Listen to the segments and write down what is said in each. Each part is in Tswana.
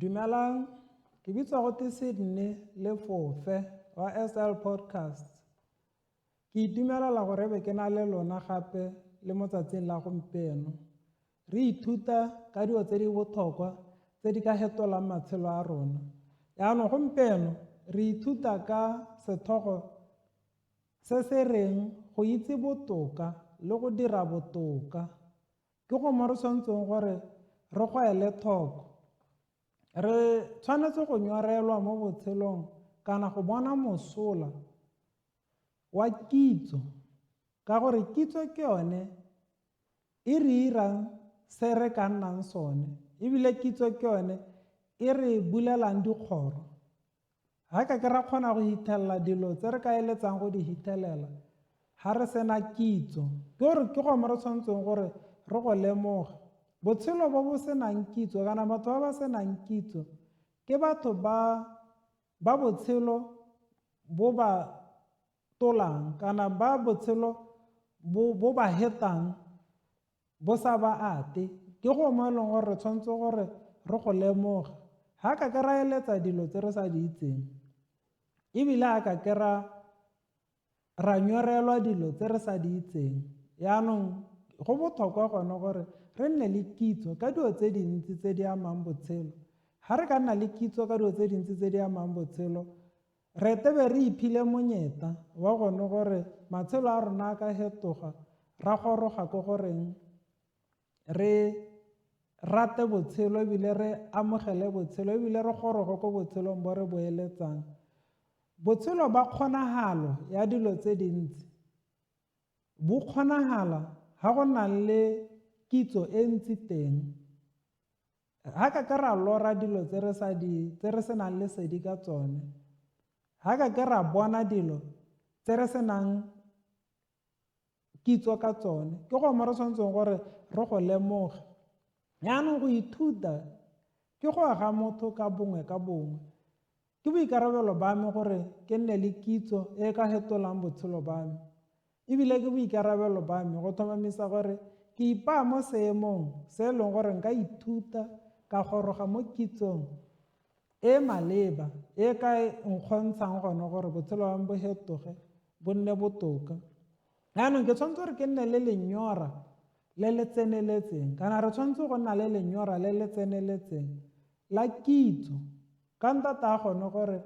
Dumelang, ke bitswa go te Sydney le Fofe wa SL Podcast. Ke itumelela gore be ke na le lona gape le mo tsatsing la gompieno. Re ithuta ka dilo tse di botlhokwa tse di ka fetolang matshelo a rona. Yaanong gompieno re ithuta ka sethogo se se reng go itse botoka le go dira botoka. Ke go mo re tshwanetseng gore re go ele tlhoko. Re tshwanetse go nyorelwa mo botshelong kana go bona mosola wa kitso ka gore kitso ke yone e re irang se re ka nnang sone ebile kitso ke yone e re bulelang dikgoro. Ga ka ra kgona go hithelela dilo tse re ka eletsang go di hithelela ga re sena kitso ke gore ke gome re tshwanetseng gore re go lemoga. Botshelo bo bo senang kitso kana batho ba ba senang kitso ke batho ba botshelo bo ba tolang kana ba botshelo bo ba hetang bo sa ba ate. Ke go mo e leng gore re tshwanetse gore re go lemoga ga ka ke ra eletsa dilo tse re sa di itseng ebile ga ka ke ra nyorelwa dilo tse re sa di itseng. Yaanong go botlhokwa gone gore re nne le kitso ka dilo tse dintsi tse di amang botshelo. Ga re ka nna le kitso ka dilo tse dintsi tse di amang botshelo re tebe re iphile monyeta wa gone gore matshelo a rona a ka fetoga ra goroga ko goreng re rate botshelo ebile re amogele botshelo ebile re goroge ko botshelong bo re bo eletsang. Botshelo ba kgonagalo ya dilo tse dintsi bo kgonagala ga go na le kitso e ntsi teng. Ga ka ke ra lora dilo tse re senang lesedi ka tsone, ga ka ke ra bona dilo tse re senang kitso ka tsone, ke go mo re tshwanetseng gore re go lemoge. Yaanong go ithuta ke go aga motho ka bongwe ka bongwe. Ke boikarabelo ba me gore ke nne le kitso e ka fetolang botshelo ba me ebile ke boikarabelo ba me go tlhomamisa gore ke ipaa mo seemong se e leng gore nka ithuta ka goroga mo kitsong e maleba e ka nkgontshang gone gore botshelo ba me bo fetoge bo nne botoka. Yaanong ke tshwanetse gore ke nne le lenyora le le tseneletseng kana re tshwanetse go nna le lenyora le le tseneletseng la kitso ka ntata gone gore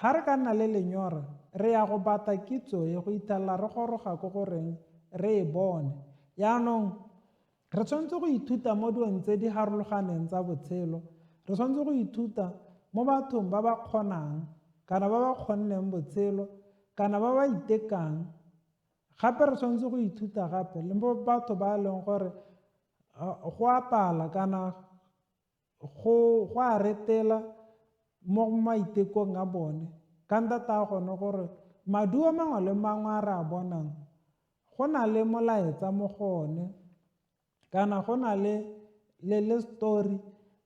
ga re ka nna le lenyora re ya go bata kitso e go ithelela re goroga ko goreng re e bone. Yaanong re tshwanetse go ithuta mo dilong tse di farologaneng tsa botshelo. Re tshwanetse go ithuta mo bathong ba ba kgonang kana ba ba kgonneng botshelo kana ba ba itekang. Gape re tshwanetse go ithuta gape le mo batho ba e leng gore go a pala kana go a retela mo maitekong a bone ka ntata gone gore maduo mangwe le mangwe a re a bonang go na le molaetsa mo gone kana go na le story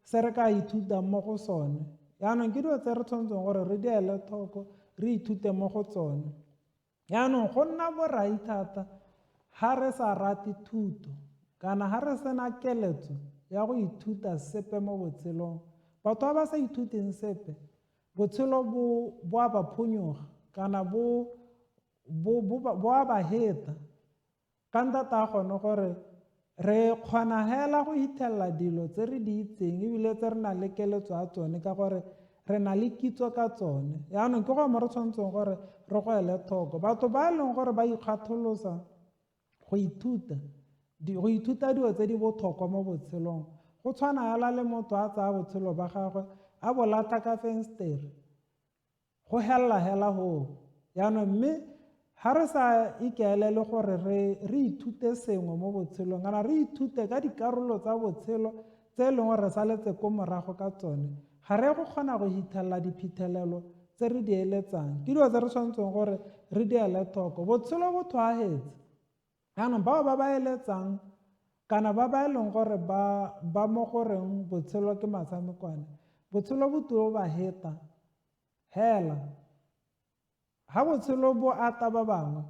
se re ka ithutang mo go sone. Yaanong ke dilo tse re tshwanetseng gore re di ele tlhoko re ithute mo go tsone. Yaanong go nna borai thata ga re sa rate thuto kana ga re sena keletso ya go ithuta sepe mo botshelong. Batho ba ba sa ithuteng sepe botshelo bo a ba phonyoga kana bo a ba heta ka ntata gone gore re kgona hela go hithelela dilo tse re di itseng ebile tse re na le keletso ya tsone ka gore re na le kitso ka tsone. Yaanong ke go mo re tshwanetseng gore re go ele tlhoko. Batho ba e leng gore ba ikgatholosa go ithuta dilo tse di botlhokwa mo botshelong go tshwana hela le motho a tsaya botshelo ba gagwe a bo latlha ka fensetere go helela hela hoo. Yaanong mme ga re sa ikaelele gore re ithute sengwe mo botshelong kana re ithute ka dikarolo tsa botshelo tse e leng gore re saletse ko morago ka tsone, ga re go kgona go hithelela diphitlhelelo tse re di eletsang. Ke dilo tse re tshwanetseng gore re di ele tlhoko. Botshelo bo tshwagetse. Yaanong bao ba ba eletsang kana ba ba e leng gore ba mo goreng botshelo ke matshamekwane, botshelo bo tulo ba heta hela. Ga botshelo bo ata ba bangwe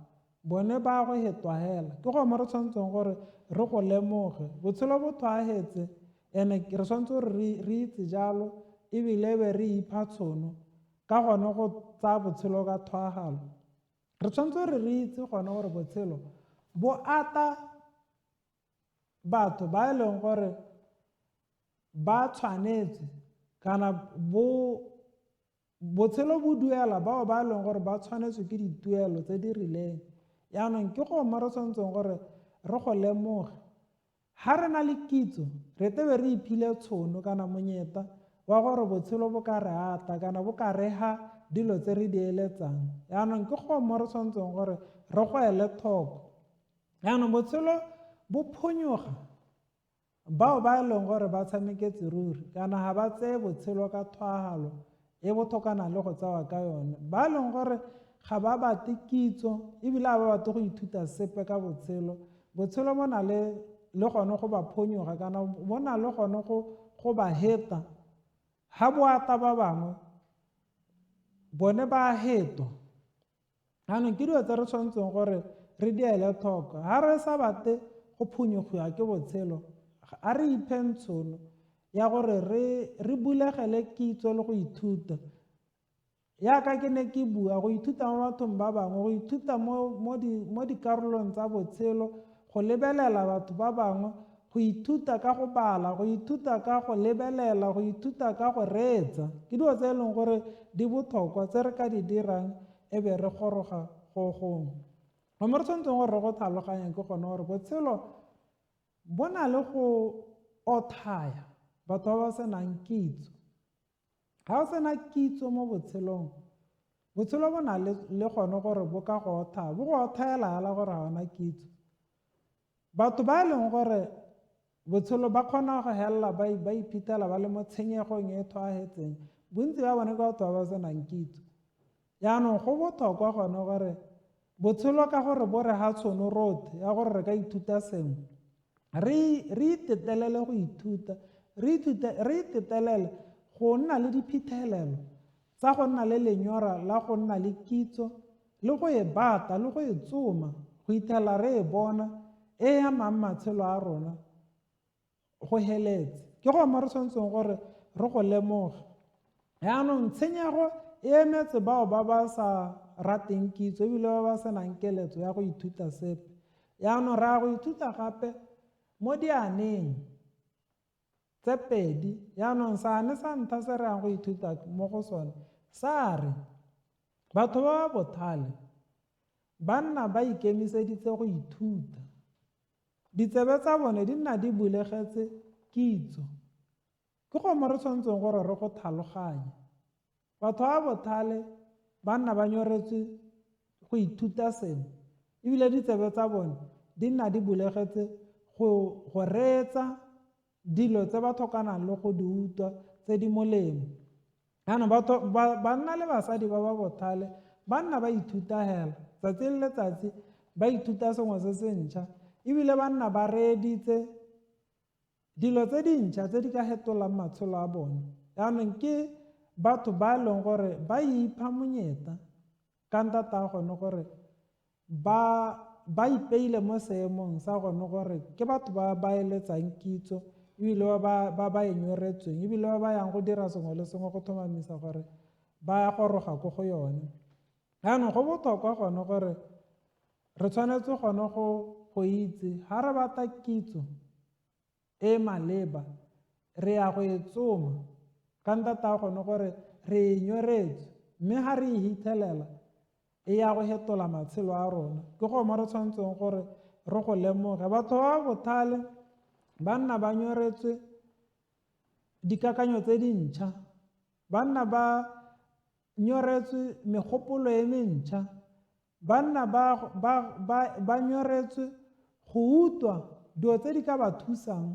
bone ba go hetwa hela. Ke go mo re tshwanetseng gore re go lemoge botshelo bo tshwagetse ene re tshwanetse gore re itse jalo ebile be re ipha tšhono ka gone go tsaya botshelo ka thwagalo. Re tshwanetse gore re itse gone gore botshelo bo ata batho ba e leng gore ba tshwanetse kana botshelo bo duela bao ba e leng gore ba tshwanetswe ke dituelo tse di rileng. Yaanong ke go mo re tshwanetseng gore re go lemoge ga re na le kitso re tebe re iphile tšhono kana monyeta wa gore botshelo bo ka re ata kana bo ka rega dilo tse re di eletsang. Yaanong ke go mo re tshwanetseng gore re go ele thoko. Yaanong botshelo bo phonyoga bao ba e leng gore ba tshameketse ruri kana ga ba tseye botshelo ka thwagalo e bothokana le go tsawa ka yone. Ba e leng gore ga ba bate kitso ebile ga ba bate go ithuta sepe ka botshelo. Botshelo bo na le gone go ba phonyoga kana bo na le gone go ba heta. Ga bo ata ba bangwe bone ba hetwa. Yaanong ke dilo tse re tshwanetseng gore re di ele tlhoko. Ga re sa bate go phonyogiwa ke botshelo a re ipheng tšhono ya gore re bulegele kitso le go ithuta. Yaka ke ne ke bua go ithuta mo bathong ba bangwe, go ithuta mo dikarolong tsa botshelo, go lebelela batho ba bangwe, go ithuta ka go bala, go ithuta ka go lebelela, go ithuta ka go reetsa. Ke dilo tse e leng gore di botlhokwa tse re ka di dirang e be re goroga go gongwe. Mo re tshwanetseng gore re go tlhaloganya ke gone gore botshelo bo na le go othaya batho ba ba senang kitso. Ga o sena kitso mo botshelong, botshelo bo na le gone gore bo ka go othaya, bo go othayela fela gore ga ona kitso. Batho ba e leng gore botshelo ba kgona go helela ba iphitlhela ba le mo tshenyegong e tshwaetseng, bontsi ba bone ke batho ba ba senang kitso. Yaanong go botlhokwa gone gore botshelo ka gore bo re ga tšhono rotlhe ya gore re ka ithuta sengwe, re itetelele go ithuta, re itetelele go nna le diphitlhelelo tsa go nna le lenyora la go nna le kitso le go e bata le go e tsoma go itlhela re e bona e amang matshelo a rona go heletse. Ke go mo re tshwanetseng gore re go lemoge. Yaanong tshenyego e emetse bao ba ba sa rateng kitso ebile ba ba senang keletso ya go ithuta sepe. Yaanong re a go ithuta gape mo dianeng tse pedi. Yaanong seane sa ntlha se re yang go ithuta mo go sone sa re batho ba ba bothale ba nna ba ikemiseditse go ithuta. Ditsebe tsa bone di nna di bulegetse kitso. Ke go mo re tshwanetseng gore re go tlhaloganye. Batho ba bothale ba nna ba nyoretswe go ithuta sengwe ebile ditsebe tsa bone di nna di bulegetse go reetsa dilo tse ba tlhokanang le go di utlwa tse di molemo. Yaanong banna le basadi ba ba bothale ba nna ba ithuta hela tsatsi le letsatsi, ba ithuta sengwe se se ntšha ebile ba nna ba reeditse dilo tse dintšha tse di ka fetolang matshelo a bone. Yaanong ke batho ba e leng gore ba ipha monyeta ka ntata gone gore ba ipeile mo seemong sa gone gore ke batho ba ba eletsang kitso ebile ba e nyoretsweng ebile ba yang go dira sengwe le sengwe go tlhomamisa gore ba goroga ko go yone. Yaanong go botlhokwa gone gore re tshwanetse gone go itse ga re bata kitso e maleba re ya go e tsoma ka ntata gone gore re e nyoretswe, mme ga re e hitlhelela e ya go fetola matshelo a rona. Ke go mo re tshwanetseng gore re go lemoge. Batho ba bothale ba nna ba nyoretswe dikakanyo tse dintšha, ba nna ba nyoretswe megopolo e mentšha, ba nna ba nyoretswe go utlwa dilo tse di ka ba thusang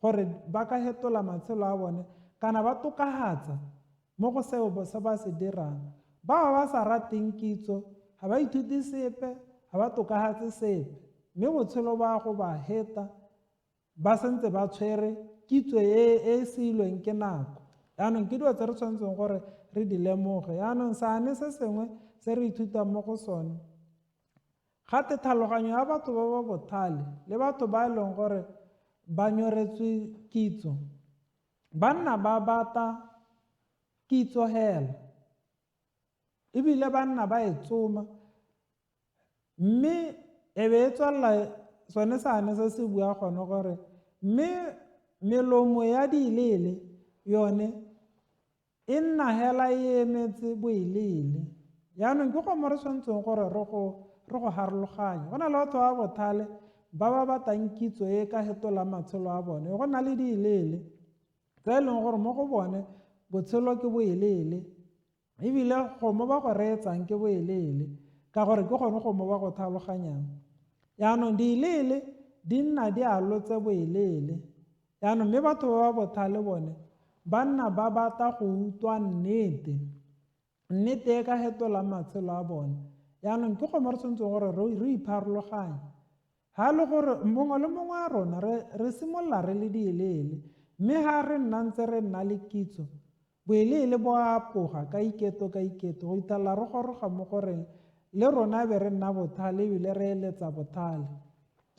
gore ba ka fetola matshelo a bone kana ba tokafatsa mo go seo se ba se dirang. Ba ba sa rateng kitso ga ba ithuti sepe, ga ba tokafatse sepe, mme botshelo ba go ba heta ba sentse ba tshwere kitso e seilweng ke nako. Yaanong ke dilo tse re tshwanetseng gore re di lemoge. Yaanong seane se sengwe se re ithutang mo go sone, gate tlhaloganyo ya batho ba ba bothale le batho ba e leng gore ba nyoretswe kitso, banna ba bata kitso hela ebile banna ba e tsoma, mme e be e tswalela sone sane se se bua gone gore mme melomo ya diilele yone e nna hela e emetse boelele. Yaanong ke go mo re tshwanetseng gore re go harologanya. Go na le batho ba bothale ba ba batang kitso e ka fetola matshelo a bone. Go na le diilele tse e leng gore mo go bone botshelo ke boelele ebile go mo ba go reetsang ke boelele ka gore ke gone go mo ba go tlhaloganyang. Yaanong diilele di nna di alotse boelele. Yaanong mme batho ba ba bothale bone ba nna ba bata go utlwa nnete e ka fetola matshelo a bone. Yaanong ke go mo re tshwanetseng gore re ipharologanye. Ha le gore mongwe le mongwe a rona re simolola re le dielele, mme ha re nna ntse re nna le kitso boelele bo a apoga ka iketo go italela re goroga mo goreng le rona be re nna bothale ebile re eletsa bothale.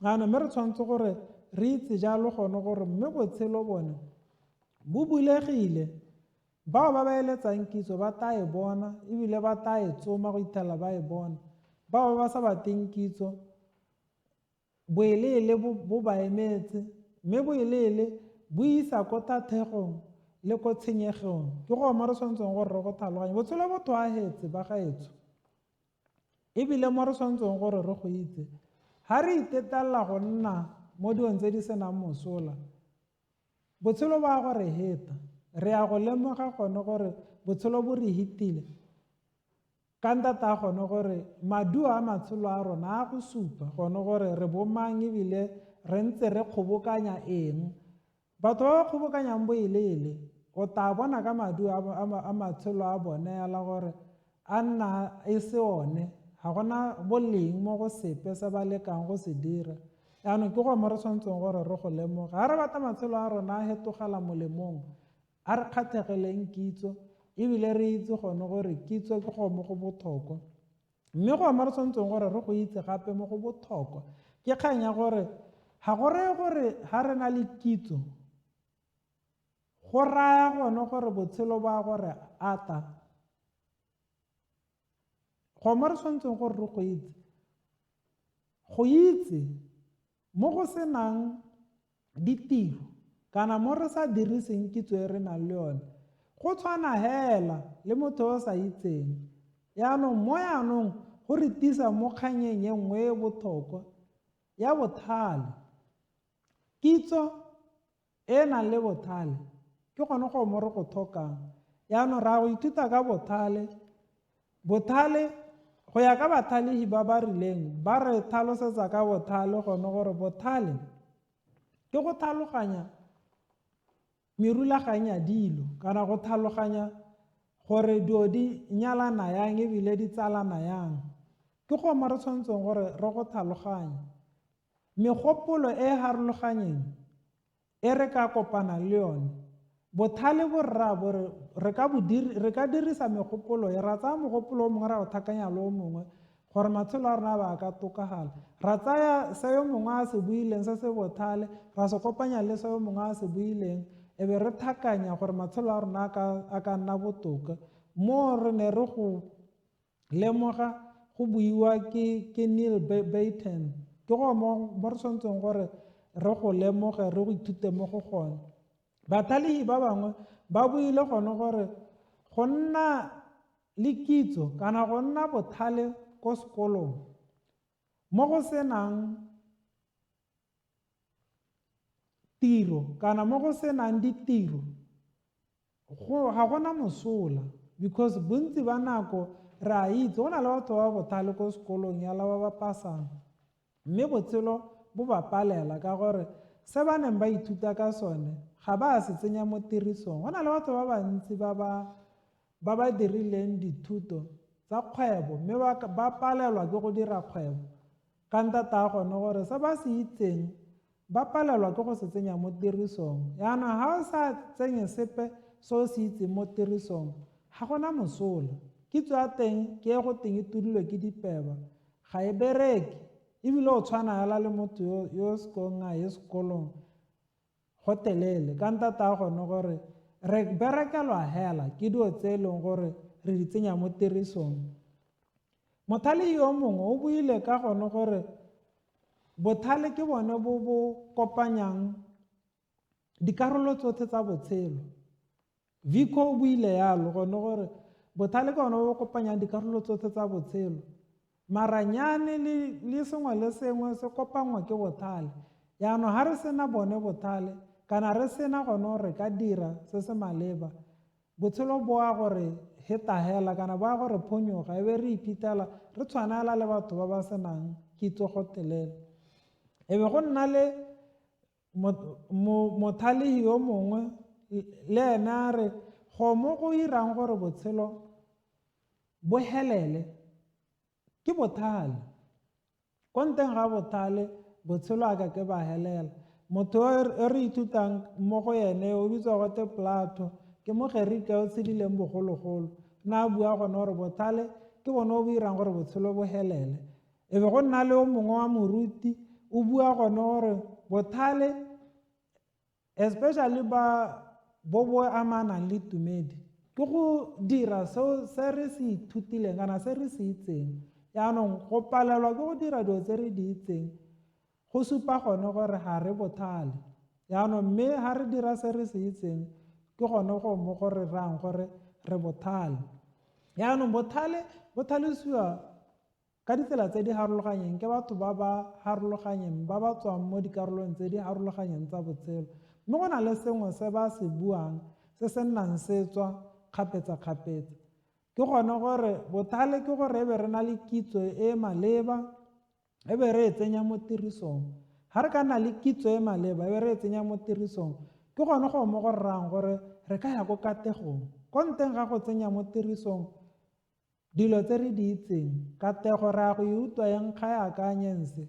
Yaanong mme re tshwanetse gore re itse jalo gone gore mme botshelo bone bo bulegile. Bao ba ba eletsang kitso ba ta e bona ebile ba ta e tsoma go ithela ba e bona. Bao ba sa bateng kitso boelele bo ba emetse, mme boelele bo isa ko tathegong le ko tshenyegong. Ke go mo re tshwanetseng gore re go tlhaloganya botshelo bo tshwaetse ba gaetsho ebile mo re tshwanetseng gore re go itse ha re itetelela go nna mo dilong tse di senang mosola botshelo ba gore heta re a go lemoga gone gore botshelo bo re hitile ka ntata gone gore maduo a matshelo a rona a go supa gone gore re bomang ebile re ntse re kgobokanya eng. Batho ba ba kgobokanyang boelele o tla bona ka maduo a matshelo a bone ala gore a nna e se one, ga gona boleng mo go sepe se ba lekang go se dira. Yaanong ke go mo re tshwanetseng gore re go lemoga ga re bata matshelo a rona a fetogela molemong a re kgatlhegeleng kitso ebile re itse gone gore kitso ke go mo go botlhokwa. Mme go mo re tshwanetseng gore re go itse gape mo go botlhokwa ke kgang ya gore ga go reye gore ga re na le kitso go raya gone gore botshelo ba gore ata. Go mo re tshwanetseng gore re go itse mo go senang ditiro kana mo re sa diriseng kitso e re nang le yone go tshwana hela le motho o sa itseng. Yaanong mo yaanong go re tisa mo kganyeng e nngwe e botlhokwa ya bothale. Kitso e nang le bothale ke gone go mo re go tlhokang. Yaanong ra go ithuta ka bothale go ya ka bathalegi ba ba rileng ba re tlhalosetsa ka bothale gone gore bothale ke go tlhaloganya merulaganya dilo kana go tlhaloganya gore dio di nyalana yang ebile di tsalana yang. Ke go mo re tshwanetseng gore re go tlhaloganya megopolo e harologanyeng e re ka kopana le yone. Bothale bo rra bore re ka dirisa megopolo e ra tsaya mogopolo o mongwe ra go thakanya le o mongwe gore matshelo a rona ba ka tokagala. Ra tsaya se yo mongwe a se buileng se se bothale ra se kopanya le se yo mongwe a se buileng e be re thakanya gore matshelo a rona a ka nna botoka. Mo re ne re go lemoga go buiwa ke Neil Batten ke go mo re tshwanetseng gore re go lemoge re go ithute mo go gone. Bathalegi ba bangwe ba buile gone gore go nna le kitso kana go nna bothale ko sekolong mo go senang tiro kana mo go senang ditiro ga gona mosola because bontsi ba nako re a itse go na le batho ba bothale ko sekolong yala ba ba pasang mme botshelo bo ba palela ka gore se ba neng ba ithuta ka sone ga ba se tsenya mo tirisong. Go na le batho ba bantsi ba ba dirileng dithuto tsa kgwebo mme ba palelwa ke go dira kgwebo ka ntata gone gore se ba se itseng ba palelwa ke go se tsenya mo tirisong. Yaanong ga o sa tsenye sepe se o se itseng mo tirisong ga gona mosola. Kitso ya teng ke e go teng e tudilwe ke dipeba ga e bereke ebile o tshwana hela le motho yo sekong a ye sekolong go telele ka ntata gone gore re berekelwa hela ke dilo tse e leng gore re di tsenya mo tirisong. Mothale yo mongwe o buile ka gone gore bothale ke bone bo kopanyang dikarolo tsotlhe tsa botshelo. Vico o buile yalo gone gore bothale ke bone bo kopanyang dikarolo tsotlhe tsa botshelo. Maranyane le sengwe le sengwe se kopangwa ke bothale. Yaanong ha re sena bone bothale kana re sena gone gore re ka dira se se maleba, botshelo bo a gore heta hela kana bo a gore phonyoga ebe re iphitlhela re tshwanela le batho ba ba senang kitso gotelele. Ebe go nna le mothalehi yo mongwe le ene a re go mo go irang gore botshelo bo helele ke bothale. Ko nteng ga bothale botshelo a ka ke ba helela. Motho e re ithutang mo go ene o bitswa gote Plato, ke mogerika o tshedileng bogologolo, na a bua gone gore bothale ke bone o bo irang gore botshelo bo helele. Ebe go nna le o mongwe wa moruti o bua gone gore bothale especially bo amanang le tumedi ke go dira seo se re se ithutileng kana se re se itseng. Yaanong go palelwa ke go dira dilo tse re di itseng go supa gone gore ga re bothale. Yaanong mme ga re dira se re se itseng ke gone go mo go re rang gore re bothale. Yaanong bothale bo tlhalosiwa ka ditsela tse di harologanyeng ke batho ba ba harologanyeng ba ba tswang mo dikarolong tse di harologanyeng tsa botshelo. Mme go na le sengwe se ba se buang se se nnang se tswa kgapetsa-kgapetsa. Ke gone gore bothale ke gore ebe re na le kitso e maleba ebe re e tsenya mo tirisong. Ga re ka nna le kitso e maleba ebe re e tsenya mo tirisong, ke gone go mo go rrang gore re ka ya ko kategong. Ko nteng ga go tsenya mo tirisong dilo tse re di itseng, katego re ya go e utlwa yang ga e akanyense.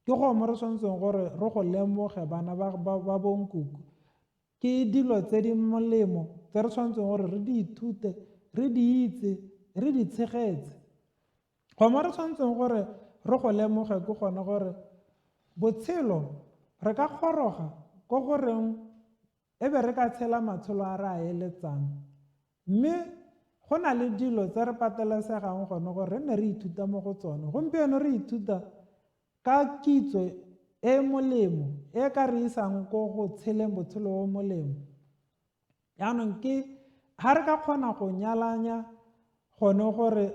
Ke go mo re tshwanetseng gore re go lemoge bana ba bonkuku. Ke dilo tse di molemo tse re tshwanetseng gore re di ithute, re di itse, re di tshegetse. Go mo re tshwanetseng gore re go lemoge ke gone gore botshelo re ka goroga ko goreng ebe re ka tshela matshelo a re a eletsang. Mme go na le dilo tse re patelesegang gone gore re ne re ithuta mo go tsone. Gompieno re ithuta ka kitso e molemo e ka re isang ko go tsheleng botshelo o molemo. Yaanong ke ga re ka kgona go nyalanya gone gore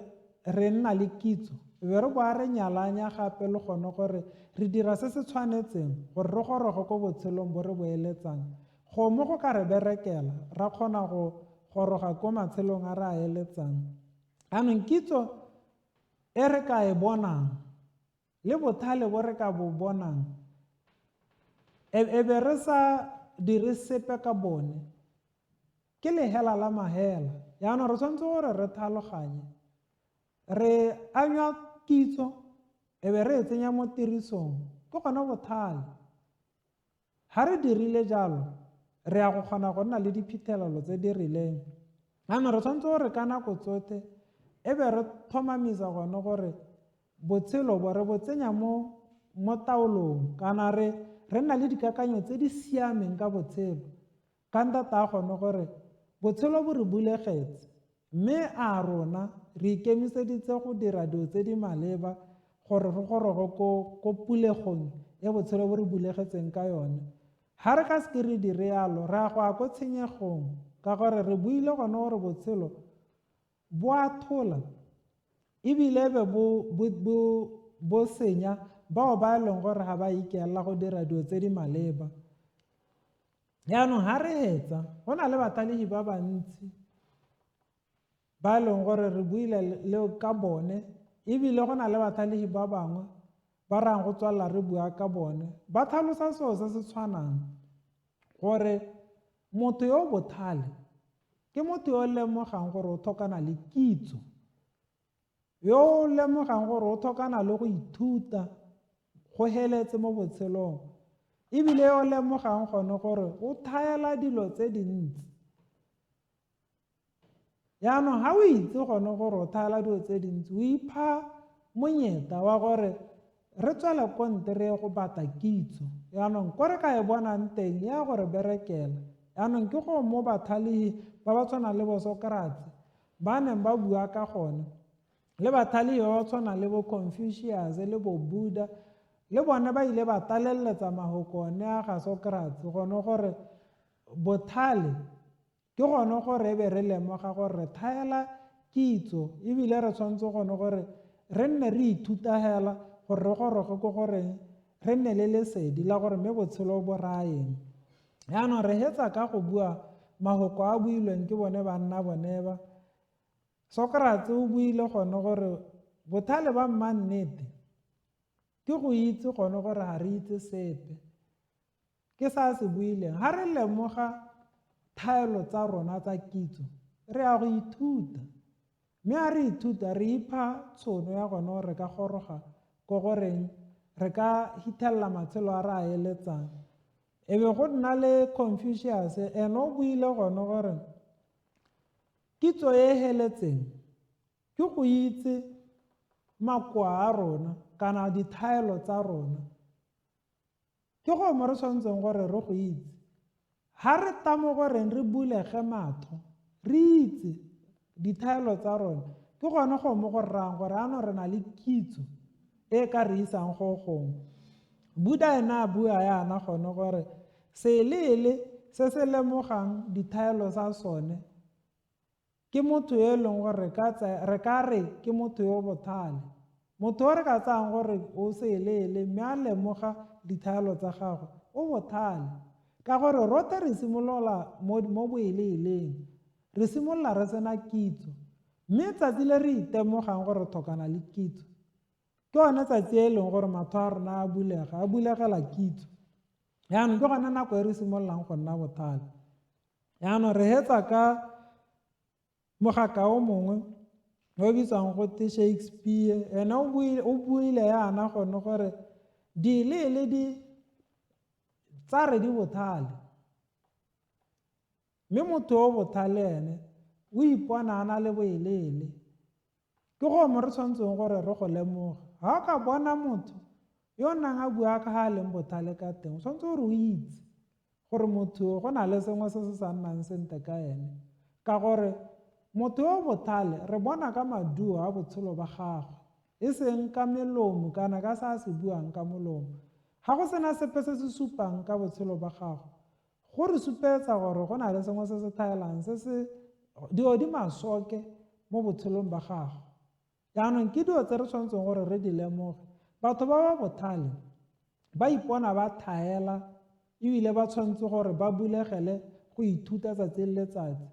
re nna le kitso, be re boa re nyalanya gape le gone gore re dira se se tshwanetseng gore re goroge ko botshelong bo re bo eletsang. Go mo go ka re berekela ra kgona go goroga ko matshelong a re a eletsang. Yaanong kitso e re ka e bonang le bothale bo re ka bo bonang ebe re sa dire sepe ka bone ke lehela la mahela. Yaanong re tshwanetse gore re tlhaloganye re anya kitso ebe re e tsenya mo tirisong ke gone bothale. Ga re dirile jalo re ya go kgona go nna le diphitlhelelo tse di rileng. Yaanong re tshwanetse gore ka nako tsotlhe ebe re thomamisa gone gore botshelo bo re bo tsenya mo taolong kana re nna le dikakanyo tse di siameng ka botshelo. Ka ntata gone gore botshelo bo re bulegetse, mme a rona re ikemiseditse go dira dilo tse di maleba gore re goroge ko pulegong ya botshelo bo re bulegetseng ka yone. Ga re ka seke re dire yalo re a go ya ko tshenyegong ka gore re buile gone gore botshelo bo a thola ebile ebe bo senya bao ba e leng gore ga ba ikelela go dira dilo tse di maleba. Yaanong ga re hetsa go na le bathalegi ba bantsi ba e leng gore re buile le ka bone, ebile go na le bathalegi ba bangwe ba rang go tswalela re bua ka bone ba tlhalosa seo se se tshwanang gore motho yo bothale ke motho yo o lemogang gore o tlhokana le kitso, yo o lemogang gore o tlhokana le go ithuta go heletse mo botshelong, ebile yo o lemogang gone gore o thaela dilo tse dintsi. Yaanong ga o itse gone gore o thaela dilo tse dintsi o ipha monyeta wa gore re tswele ko ntle re ye go batla kitso yaanong ko re ka e bonang teng ya gore berekela yaanong ke go mo bathalihi ba ba tshwanang le boSocrates ba neng ba bua ka gone le bathalihi ba ba tshwanang le boConfucius le boBuddha le bone ba ile ba talelletsa mahoko one a ga Socrates gone gore bothale ke gone gore e be re lemoga gore re thaela kitso ebile re tshwanetse gone gore re nne re ithuta hela gore re goroge ko goreng re nne le lesedi la gore mme botshelo bo raeng yaanong re hetsa ka go bua mahoko a builweng ke bone banna bone ba Socrates o buile gone gore bothale ba mmannete ke go itse gone gore ga re itse sepe ke sa se buileng ga re lemoga thaelo tsa rona tsa kitso re a go ithuta mme a re ithuta re ipha tshono ya gone gore re ka goroga ko goreng re ka hithelela matshelo a re a eletsang e be go nna le Confucius ene o buile gone gore kitso e heletseng ke go itse makoa a rona kana dithaelo tsa rona ke go mo re tshwanetseng gore re go itse ga re tamo goreng re bulege matho re itse dithaelo tsa rona ke gone go mo go rrang gore ano re na le kitso e ka re isang go gongwe Buddha ena a bua yana gone gore selele se se lemogang dithaelo tsa sone ke motho yo e leng gore re ka re ke motho yo bothale motho o re ka tsayang gore o selele mme a lemoga dithaelo tsa gagwe o bothale ka gore rote re simolola mo boeleeleng re simolola re sena kitso mme tsatsi le re itemogang gore thokana le kitso ke yone tsatsi e leng gore matho a rona a bulegela kitso yaanong ke gone nako e re simololang go nna bothale yaanong re hetsa ka mogaka o mongwe o bitswang gote Shakespeare ene o buile yana gone gore dilele tsa re di bothale mme motho o bothale ene o ipona a na le boelele ke go mo re tshwanetseng gore re go lemoga ga o ka bona motho yo nang a bua ka ga a leng bothale ka teng o tshwanetse gore o itse gore motho go na le sengwe se se sa nnang sente ka ene ka gore motho yo bothale re bona ka maduo a botshelo ba gagwe e seng ka melomo kana ka sa se buang ka molomo ga go sena sepe se se supang ka botshelo ba gagwe go re supetsa gore go na le sengwe se se thaelang dio di masoke mo botshelong ba gagwe yaanong ke dio tse re tshwanetseng gore re di lemoge batho ba ba bothale ba ipona ba thaela ebile ba tshwanetse gore ba bulegele go ithuta tsatsi le letsatsi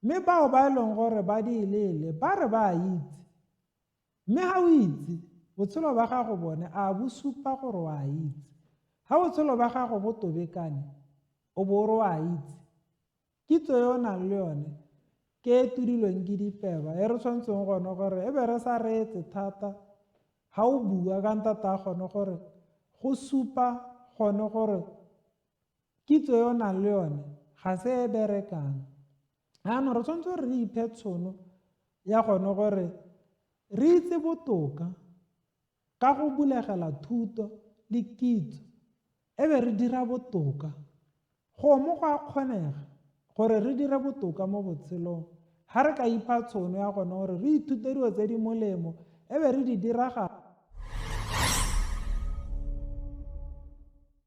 mme bao ba e leng gore ba di ilele ba re ba a itse mme ga o itse botshelo ba gago bone a bo supa gore o a itse ga botshelo ba gago bo tobekane o bo re o a itse kitso yo o nang le yone ke e tudilweng ke dipeba e re tshwanetseng gone gore e be re sa reetse thata ga o bua ka ntata gone gore go supa gone gore kitso yo o nang le yone ga se e berekang yaanong re tshwanetse gore re iphe tshono ya gone gore re itse botoka ka go bulegela thuto le kitso e be re dira botoka go mo go a kgonega gore re dire botoka mo botshelong ga re ka ipha tshono ya gone gore re ithute dilo tse di molemo e be re di diraga